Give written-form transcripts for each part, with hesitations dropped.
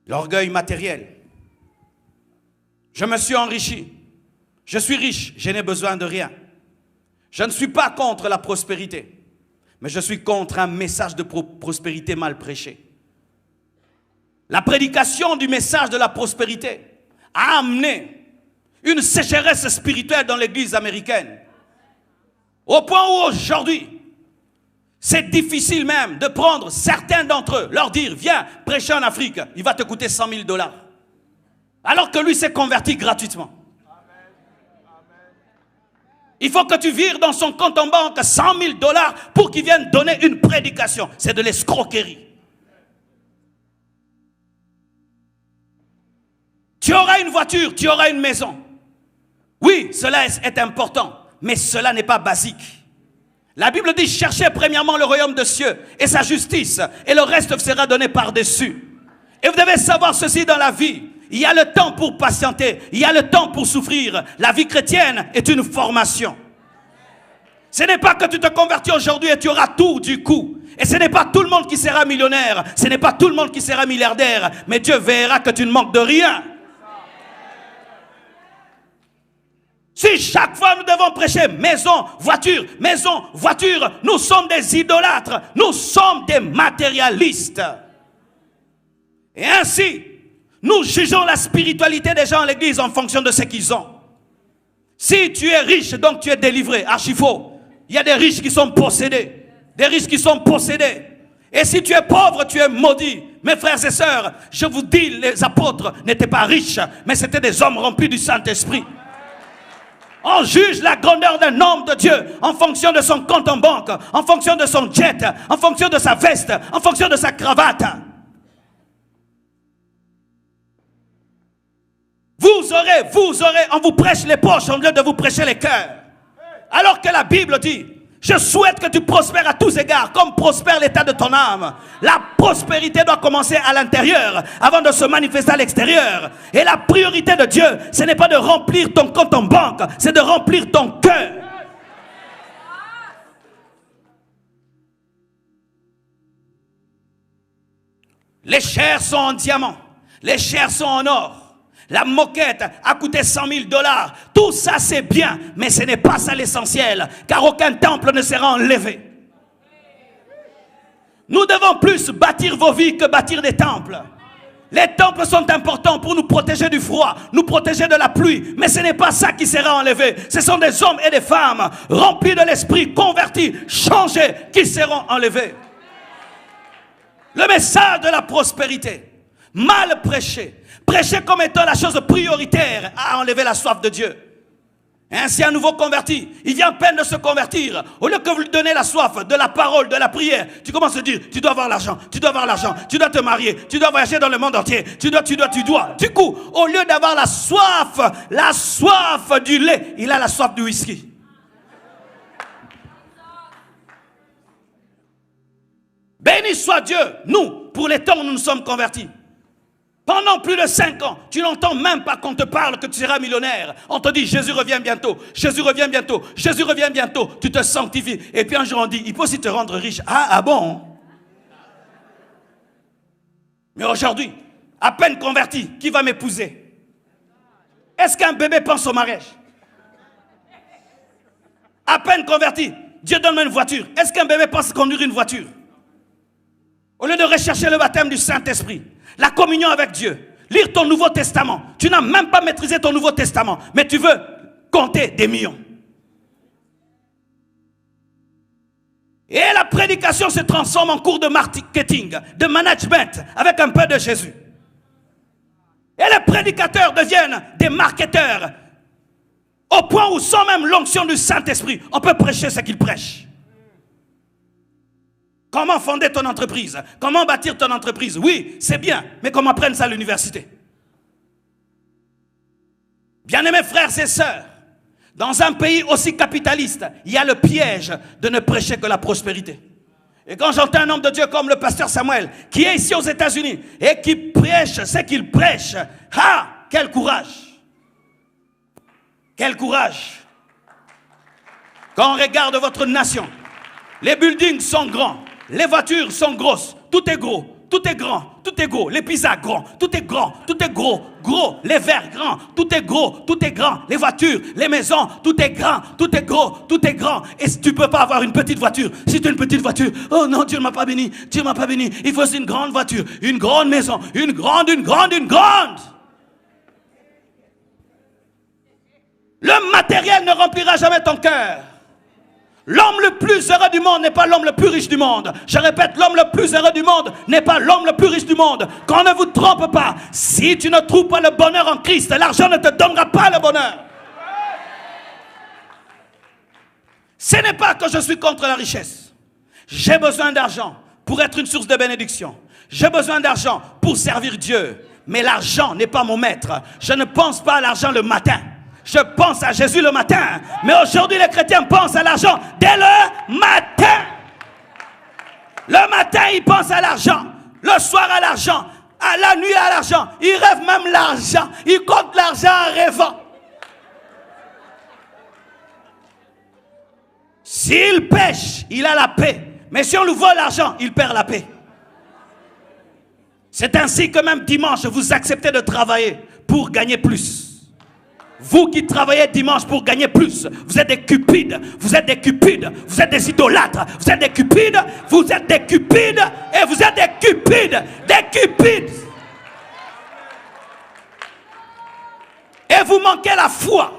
L'orgueil matériel. Je me suis enrichi. Je suis riche, je n'ai besoin de rien. Je ne suis pas contre la prospérité, mais je suis contre un message de prospérité mal prêché. La prédication du message de la prospérité a amené une sécheresse spirituelle dans l'église américaine. Au point où aujourd'hui, c'est difficile même de prendre certains d'entre eux, leur dire, viens prêcher en Afrique, il va te coûter 100 000 $. Alors que lui s'est converti gratuitement. Il faut que tu vires dans son compte en banque 100 000 $ pour qu'il vienne donner une prédication. C'est de l'escroquerie. Tu auras une voiture, tu auras une maison. Oui, cela est important, mais cela n'est pas basique. La Bible dit, cherchez premièrement le royaume de cieux et sa justice, et le reste sera donné par-dessus. Et vous devez savoir ceci dans la vie. Il y a le temps pour patienter, il y a le temps pour souffrir. La vie chrétienne est une formation. Ce n'est pas que tu te convertis aujourd'hui et tu auras tout du coup. Et ce n'est pas tout le monde qui sera millionnaire, ce n'est pas tout le monde qui sera milliardaire, mais Dieu verra que tu ne manques de rien. Si chaque fois nous devons prêcher maison, voiture, nous sommes des idolâtres, nous sommes des matérialistes. Et ainsi, nous jugeons la spiritualité des gens à l'église en fonction de ce qu'ils ont. Si tu es riche, donc tu es délivré, archi faux. Il y a des riches qui sont possédés, des riches qui sont possédés. Et si tu es pauvre, tu es maudit. Mes frères et sœurs, je vous dis, les apôtres n'étaient pas riches, mais c'était des hommes remplis du Saint-Esprit. On juge la grandeur d'un homme de Dieu en fonction de son compte en banque, en fonction de son jet, en fonction de sa veste, en fonction de sa cravate. Vous aurez, on vous prêche les poches au lieu de vous prêcher les cœurs. Alors que la Bible dit, je souhaite que tu prospères à tous égards, comme prospère l'état de ton âme. La prospérité doit commencer à l'intérieur, avant de se manifester à l'extérieur. Et la priorité de Dieu, ce n'est pas de remplir ton compte en banque, c'est de remplir ton cœur. Les chairs sont en diamant, les chairs sont en or. La moquette a coûté 100 000 $. Tout ça c'est bien, mais ce n'est pas ça l'essentiel, car aucun temple ne sera enlevé. Nous devons plus bâtir vos vies que bâtir des temples. Les temples sont importants pour nous protéger du froid, nous protéger de la pluie, mais ce n'est pas ça qui sera enlevé. Ce sont des hommes et des femmes remplis de l'esprit, convertis, changés, qui seront enlevés. Le message de la prospérité, mal prêché, prêché comme étant la chose prioritaire à enlever la soif de Dieu. Ainsi un nouveau converti, il vient à peine de se convertir. Au lieu que vous lui donnez la soif de la parole, de la prière, tu commences à dire, tu dois avoir l'argent, tu dois avoir l'argent, tu dois te marier, tu dois voyager dans le monde entier, tu dois. Du coup, au lieu d'avoir la soif du lait, il a la soif du whisky. Béni soit Dieu, nous, pour les temps où nous nous sommes convertis. Pendant plus de 5 ans, tu n'entends même pas qu'on te parle que tu seras millionnaire. On te dit Jésus revient bientôt, Jésus revient bientôt, Jésus revient bientôt. Tu te sanctifies. Et puis un jour on dit, il peut aussi te rendre riche. Ah bon? Mais aujourd'hui, à peine converti, qui va m'épouser? Est-ce qu'un bébé pense au mariage? À peine converti, Dieu donne-moi une voiture. Est-ce qu'un bébé pense conduire une voiture? Au lieu de rechercher le baptême du Saint-Esprit, la communion avec Dieu, lire ton Nouveau Testament. Tu n'as même pas maîtrisé ton Nouveau Testament, mais tu veux compter des millions. Et la prédication se transforme en cours de marketing, de management, avec un peu de Jésus. Et les prédicateurs deviennent des marketeurs, au point où, sans même l'onction du Saint-Esprit, on peut prêcher ce qu'ils prêchent. Comment fonder ton entreprise? Comment bâtir ton entreprise? Oui, c'est bien, mais comment apprendre ça à l'université? Bien-aimés frères et sœurs, dans un pays aussi capitaliste, il y a le piège de ne prêcher que la prospérité. Et quand j'entends un homme de Dieu comme le pasteur Samuel, qui est ici aux États-Unis et qui prêche ce qu'il prêche, ah, quel courage! Quel courage! Quand on regarde votre nation, les buildings sont grands. Les voitures sont grosses, tout est gros, tout est grand, tout est gros. Les pizzas grands, tout est grand, tout est gros, gros. Les verres grands, tout est gros, tout est grand. Les voitures, les maisons, tout est grand, tout est gros, tout est grand. Et tu ne peux pas avoir une petite voiture. Si tu as une petite voiture, oh non, Dieu ne m'a pas béni, Dieu ne m'a pas béni. Il faut une grande voiture, une grande maison, une grande. Le matériel ne remplira jamais ton cœur. L'homme le plus heureux du monde n'est pas l'homme le plus riche du monde. Je répète, l'homme le plus heureux du monde n'est pas l'homme le plus riche du monde. Qu'on ne vous trompe pas. Si tu ne trouves pas le bonheur en Christ, l'argent ne te donnera pas le bonheur. Ce n'est pas que je suis contre la richesse. J'ai besoin d'argent pour être une source de bénédiction. J'ai besoin d'argent pour servir Dieu. Mais l'argent n'est pas mon maître. Je ne pense pas à l'argent le matin. Je pense à Jésus le matin. Mais aujourd'hui, les chrétiens pensent à l'argent dès le matin. Le matin, ils pensent à l'argent. Le soir, à l'argent. À la nuit, à l'argent. Ils rêvent même l'argent. Ils comptent l'argent en rêvant. S'il pêche, il a la paix. Mais si on lui vole l'argent, il perd la paix. C'est ainsi que même dimanche, vous acceptez de travailler pour gagner plus. Vous qui travaillez dimanche pour gagner plus, vous êtes des cupides, vous êtes des cupides, vous êtes des idolâtres, vous êtes des cupides, vous êtes des cupides et vous êtes des cupides, des cupides. Et vous manquez la foi.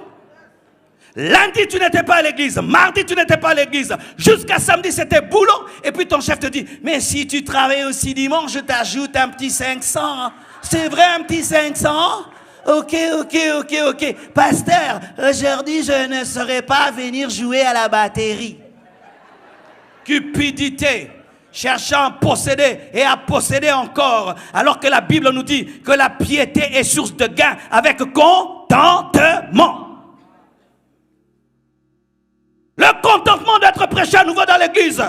Lundi, tu n'étais pas à l'église. Mardi, tu n'étais pas à l'église. Jusqu'à samedi, c'était boulot. Et puis ton chef te dit, mais si tu travailles aussi dimanche, je t'ajoute un petit 500. C'est vrai, un petit 500? Ok. Pasteur, aujourd'hui, je ne saurais pas venir jouer à la batterie. Cupidité. Cherchant à posséder et à posséder encore. Alors que la Bible nous dit que la piété est source de gain avec contentement. Le contentement d'être prêché à nouveau dans l'église.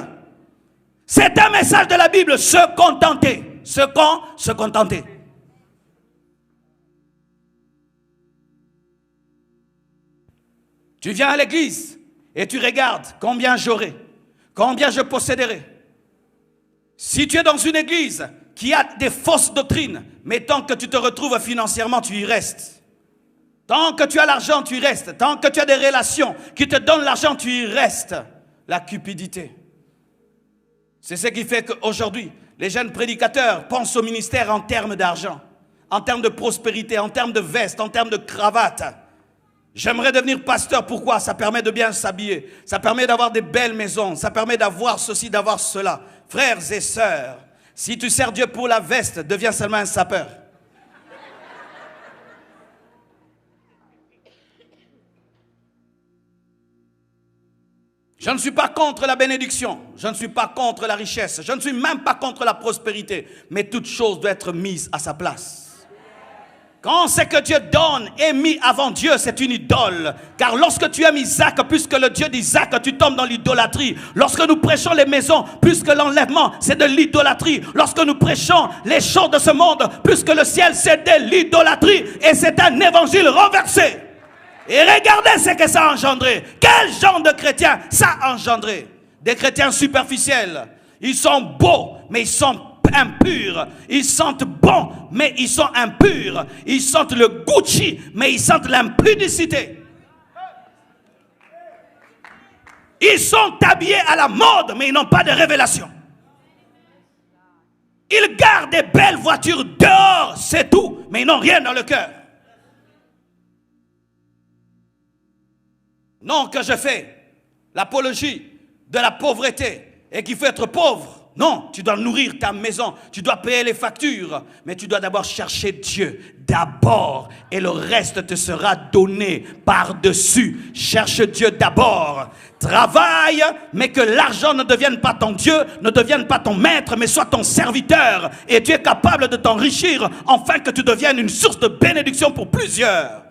C'est un message de la Bible. Se contenter. Se contenter. Tu viens à l'église et tu regardes combien j'aurai, combien je posséderai. Si tu es dans une église qui a des fausses doctrines, mais tant que tu te retrouves financièrement, tu y restes. Tant que tu as l'argent, tu y restes. Tant que tu as des relations qui te donnent l'argent, tu y restes. La cupidité. C'est ce qui fait qu'aujourd'hui, les jeunes prédicateurs pensent au ministère en termes d'argent, en termes de prospérité, en termes de veste, en termes de cravate. J'aimerais devenir pasteur. Pourquoi? Ça permet de bien s'habiller. Ça permet d'avoir des belles maisons. Ça permet d'avoir ceci, d'avoir cela. Frères et sœurs, si tu sers Dieu pour la veste, deviens seulement un sapeur. Je ne suis pas contre la bénédiction. Je ne suis pas contre la richesse. Je ne suis même pas contre la prospérité. Mais toute chose doit être mise à sa place. Quand c'est que Dieu donne et mis avant Dieu, c'est une idole. Car lorsque tu aimes Isaac, plus que le Dieu d'Isaac, tu tombes dans l'idolâtrie. Lorsque nous prêchons les maisons, plus que l'enlèvement, c'est de l'idolâtrie. Lorsque nous prêchons les choses de ce monde, plus que le ciel, c'est de l'idolâtrie. Et c'est un évangile renversé. Et regardez ce que ça a engendré. Quel genre de chrétiens ça a engendré? Des chrétiens superficiels. Ils sont beaux, mais ils sont impurs. Ils sentent bon, mais ils sont impurs. Ils sentent le Gucci, mais ils sentent l'impudicité. Ils sont habillés à la mode, mais ils n'ont pas de révélation. Ils gardent des belles voitures dehors, c'est tout, mais ils n'ont rien dans le cœur. Non que je fais l'apologie de la pauvreté et qu'il faut être pauvre. Non, tu dois nourrir ta maison, tu dois payer les factures, mais tu dois d'abord chercher Dieu, d'abord, et le reste te sera donné par-dessus. Cherche Dieu d'abord, travaille, mais que l'argent ne devienne pas ton Dieu, ne devienne pas ton maître, mais soit ton serviteur, et tu es capable de t'enrichir, afin que tu deviennes une source de bénédiction pour plusieurs.